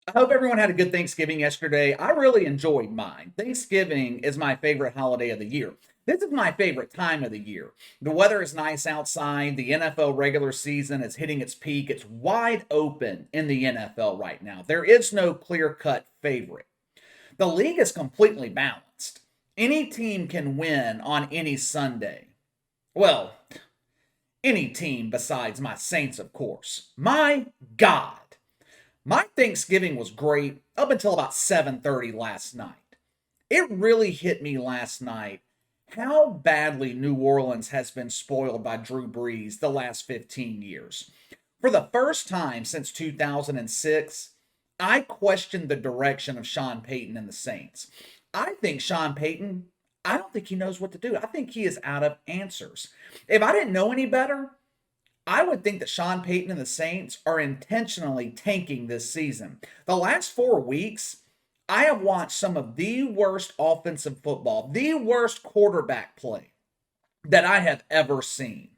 I hope everyone had a good Thanksgiving yesterday. I really enjoyed mine. Thanksgiving is my favorite holiday of the year. This is my favorite time of the year. The weather is nice outside. The NFL regular season is hitting its peak. It's wide open in the NFL right now. There is no clear cut favorite. The league is completely balanced. Any team can win on any Sunday. Well, any team besides my Saints, of course. My God. My Thanksgiving was great up until about 7:30 last night. It really hit me last night how badly New Orleans has been spoiled by Drew Brees the last 15 years. For the first time since 2006, I questioned the direction of Sean Payton and the Saints. I think Sean Payton, I don't think he knows what to do. I think he is out of answers. If I didn't know any better, I would think that Sean Payton and the Saints are intentionally tanking this season. The last 4 weeks, I have watched some of the worst offensive football, the worst quarterback play that I have ever seen.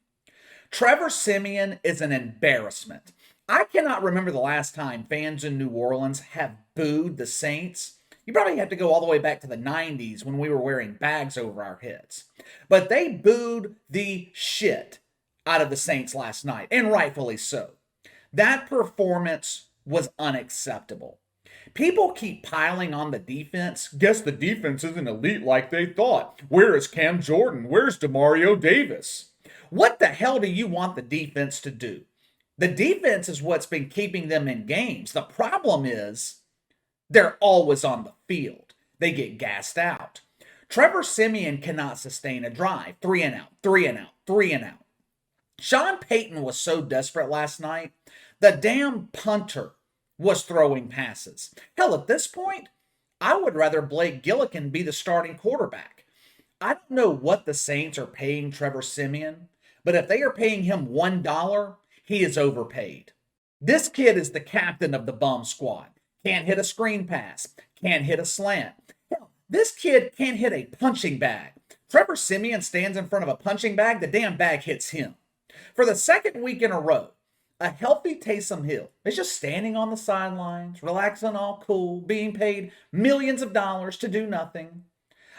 Trevor Siemian is an embarrassment. I cannot remember the last time fans in New Orleans have booed the Saints. You probably have to go all the way back to the 90s when we were wearing bags over our heads. But they booed the shit out of the Saints last night, and rightfully so. That performance was unacceptable. People keep piling on the defense. Guess the defense isn't elite like they thought. Where is Cam Jordan? Where's Demario Davis? What the hell do you want the defense to do? The defense is what's been keeping them in games. The problem is they're always on the field. They get gassed out. Trevor Siemian cannot sustain a drive. 3 and out, 3 and out, 3 and out. Sean Payton was so desperate last night, the damn punter was throwing passes. Hell, at this point, I would rather Blake Gillikin be the starting quarterback. I don't know what the Saints are paying Trevor Siemian, but if they are paying him $1, he is overpaid. This kid is the captain of the bum squad. Can't hit a screen pass, can't hit a slant. Hell, this kid can't hit a punching bag. Trevor Siemian stands in front of a punching bag, the damn bag hits him. For the second week in a row, a healthy Taysom Hill is just standing on the sidelines, relaxing all cool, being paid millions of dollars to do nothing.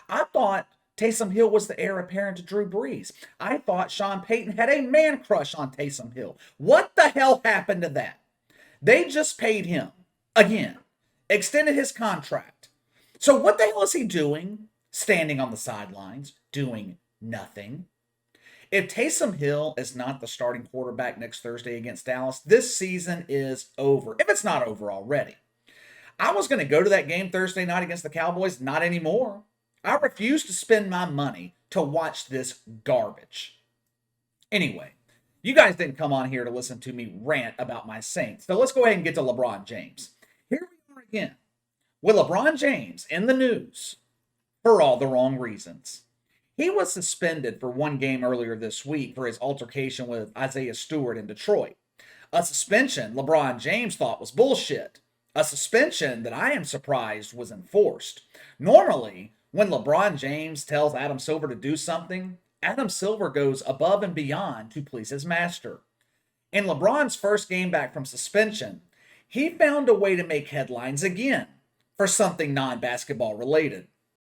I thought Taysom Hill was the heir apparent to Drew Brees. I thought Sean Payton had a man crush on Taysom Hill. What the hell happened to that? They just paid him again, extended his contract. So what the hell is he doing? Standing on the sidelines, doing nothing. If Taysom Hill is not the starting quarterback next Thursday against Dallas, this season is over, if it's not over already. I was going to go to that game Thursday night against the Cowboys, not anymore. I refuse to spend my money to watch this garbage. Anyway, you guys didn't come on here to listen to me rant about my Saints, so let's go ahead and get to LeBron James. Here we are again, with LeBron James in the news for all the wrong reasons. He was suspended for one game earlier this week for his altercation with Isiah Stewart in Detroit. A suspension LeBron James thought was bullshit. A suspension that I am surprised was enforced. Normally, when LeBron James tells Adam Silver to do something, Adam Silver goes above and beyond to please his master. In LeBron's first game back from suspension, he found a way to make headlines again for something non-basketball related.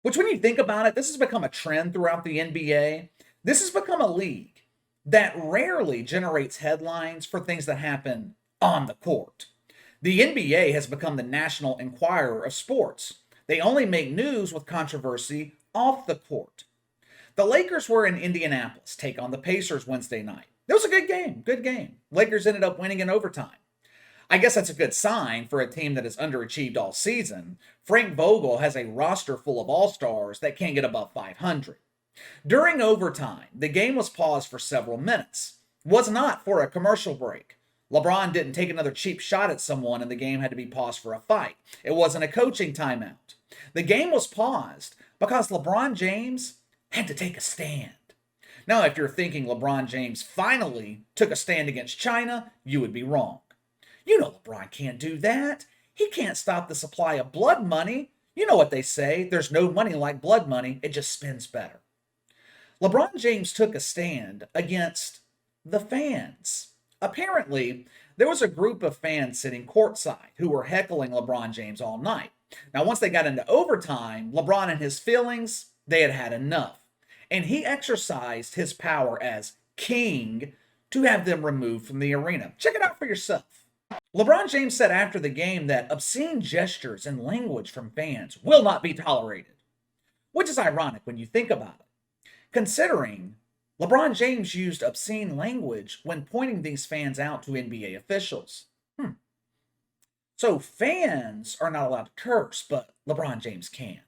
Which, when you think about it, this has become a trend throughout the NBA. This has become a league that rarely generates headlines for things that happen on the court. The NBA has become the National Enquirer of sports. They only make news with controversy off the court. The Lakers were in Indianapolis, take on the Pacers Wednesday night. It was a good game, good game. Lakers ended up winning in overtime. I guess that's a good sign for a team that has underachieved all season. Frank Vogel has a roster full of all-stars that can't get above 500. During overtime, the game was paused for several minutes. Was not for a commercial break. LeBron didn't take another cheap shot at someone and the game had to be paused for a fight. It wasn't a coaching timeout. The game was paused because LeBron James had to take a stand. Now, if you're thinking LeBron James finally took a stand against China, you would be wrong. You know LeBron can't do that. He can't stop the supply of blood money. You know what they say, there's no money like blood money, it just spins better. LeBron James took a stand against the fans. Apparently, there was a group of fans sitting courtside who were heckling LeBron James all night. Now, once they got into overtime, LeBron and his feelings, they had had enough. And he exercised his power as king to have them removed from the arena. Check it out for yourself. LeBron James said after the game that obscene gestures and language from fans will not be tolerated, which is ironic when you think about it, considering LeBron James used obscene language when pointing these fans out to NBA officials. So fans are not allowed to curse, but LeBron James can.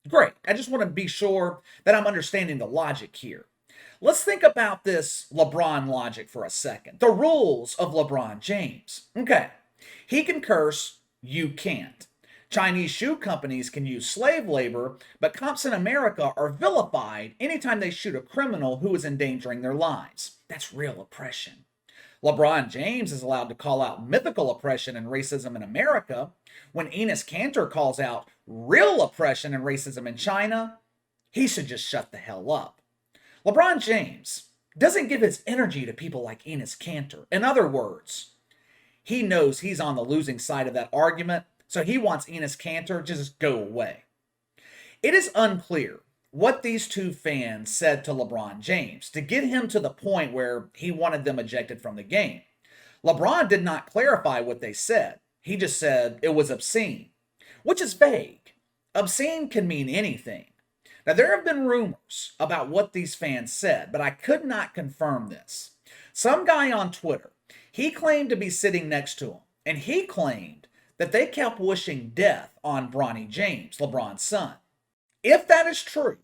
Great. I just want to be sure that I'm understanding the logic here. Let's think about this LeBron logic for a second. The rules of LeBron James. Okay. He can curse, you can't. Chinese shoe companies can use slave labor, but cops in America are vilified anytime they shoot a criminal who is endangering their lives. That's real oppression. LeBron James is allowed to call out mythical oppression and racism in America. When Enes Kanter calls out real oppression and racism in China, he should just shut the hell up. LeBron James doesn't give his energy to people like Enes Kanter. In other words, he knows he's on the losing side of that argument, so he wants Enes Kanter to just go away. It is unclear what these two fans said to LeBron James to get him to the point where he wanted them ejected from the game. LeBron did not clarify what they said. He just said it was obscene, which is vague. Obscene can mean anything. Now, there have been rumors about what these fans said, but I could not confirm this. Some guy on Twitter, he claimed to be sitting next to him, and he claimed that they kept wishing death on Bronny James, LeBron's son. If that is true,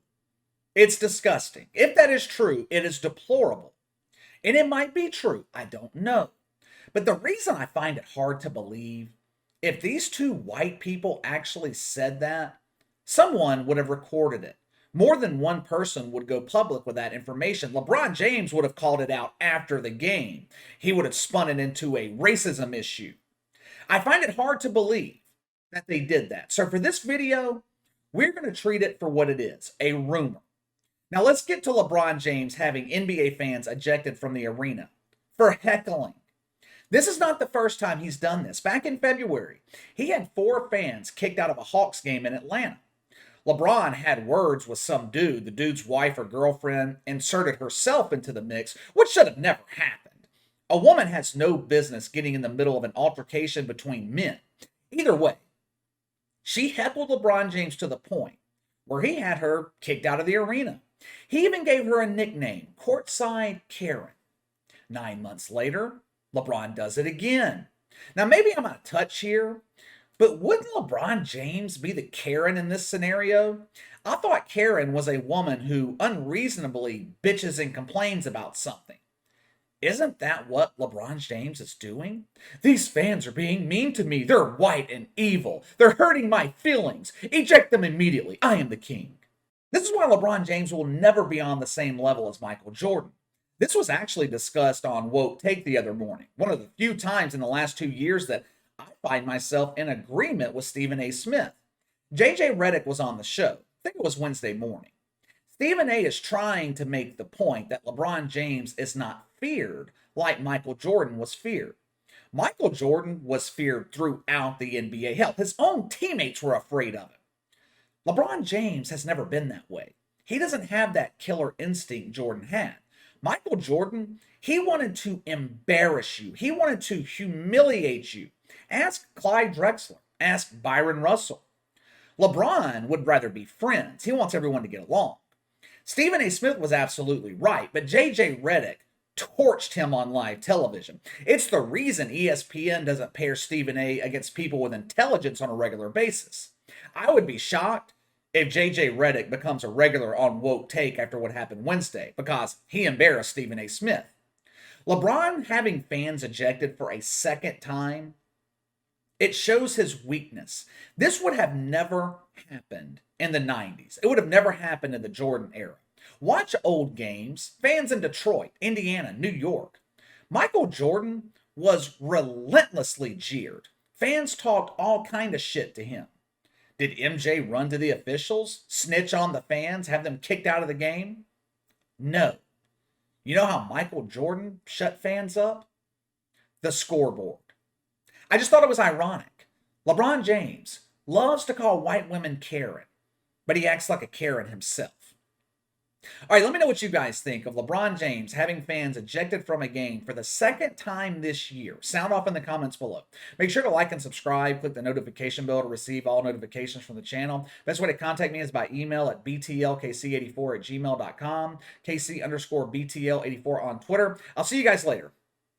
it's disgusting. If that is true, it is deplorable. And it might be true. I don't know. But the reason I find it hard to believe, if these two white people actually said that, someone would have recorded it. More than one person would go public with that information. LeBron James would have called it out after the game. He would have spun it into a racism issue. I find it hard to believe that they did that. So for this video, we're going to treat it for what it is, a rumor. Now let's get to LeBron James having NBA fans ejected from the arena for heckling. This is not the first time he's done this. Back in February, he had 4 fans kicked out of a Hawks game in Atlanta. LeBron had words with some dude. The dude's wife or girlfriend inserted herself into the mix, which should have never happened. A woman has no business getting in the middle of an altercation between men. Either way, she heckled LeBron James to the point where he had her kicked out of the arena. He even gave her a nickname, Courtside Karen. 9 months later, LeBron does it again. Now, maybe I'm out of touch here, but wouldn't LeBron James be the Karen in this scenario? I thought Karen was a woman who unreasonably bitches and complains about something. Isn't that what LeBron James is doing? These fans are being mean to me. They're white and evil. They're hurting my feelings. Eject them immediately. I am the king. This is why LeBron James will never be on the same level as Michael Jordan. This was actually discussed on Woke Take the other morning. One of the few times in the last 2 years that I find myself in agreement with Stephen A. Smith. JJ Redick was on the show. I think it was Wednesday morning. Stephen A. is trying to make the point that LeBron James is not feared like Michael Jordan was feared. Michael Jordan was feared throughout the NBA. Hell, his own teammates were afraid of him. LeBron James has never been that way. He doesn't have that killer instinct Jordan had. Michael Jordan, he wanted to embarrass you. He wanted to humiliate you. Ask Clyde Drexler. Ask Byron Russell. LeBron would rather be friends. He wants everyone to get along. Stephen A. Smith was absolutely right, but JJ Redick torched him on live television. It's the reason ESPN doesn't pair Stephen A. against people with intelligence on a regular basis. I would be shocked if JJ Redick becomes a regular on Woke Take after what happened Wednesday, because he embarrassed Stephen A. Smith. LeBron having fans ejected for a second time, it shows his weakness. This would have never happened in the 90s. It would have never happened in the Jordan era. Watch old games, fans in Detroit, Indiana, New York. Michael Jordan was relentlessly jeered. Fans talked all kind of shit to him. Did MJ run to the officials, snitch on the fans, have them kicked out of the game? No. You know how Michael Jordan shut fans up? the scoreboard. I just thought it was ironic. LeBron James loves to call white women Karen, but he acts like a Karen himself. All right, let me know what you guys think of LeBron James having fans ejected from a game for the second time this year. Sound off in the comments below. Make sure to like and subscribe. Click the notification bell to receive all notifications from the channel. Best way to contact me is by email at btlkc84@gmail.com, KC_BTL84 on Twitter. I'll see you guys later.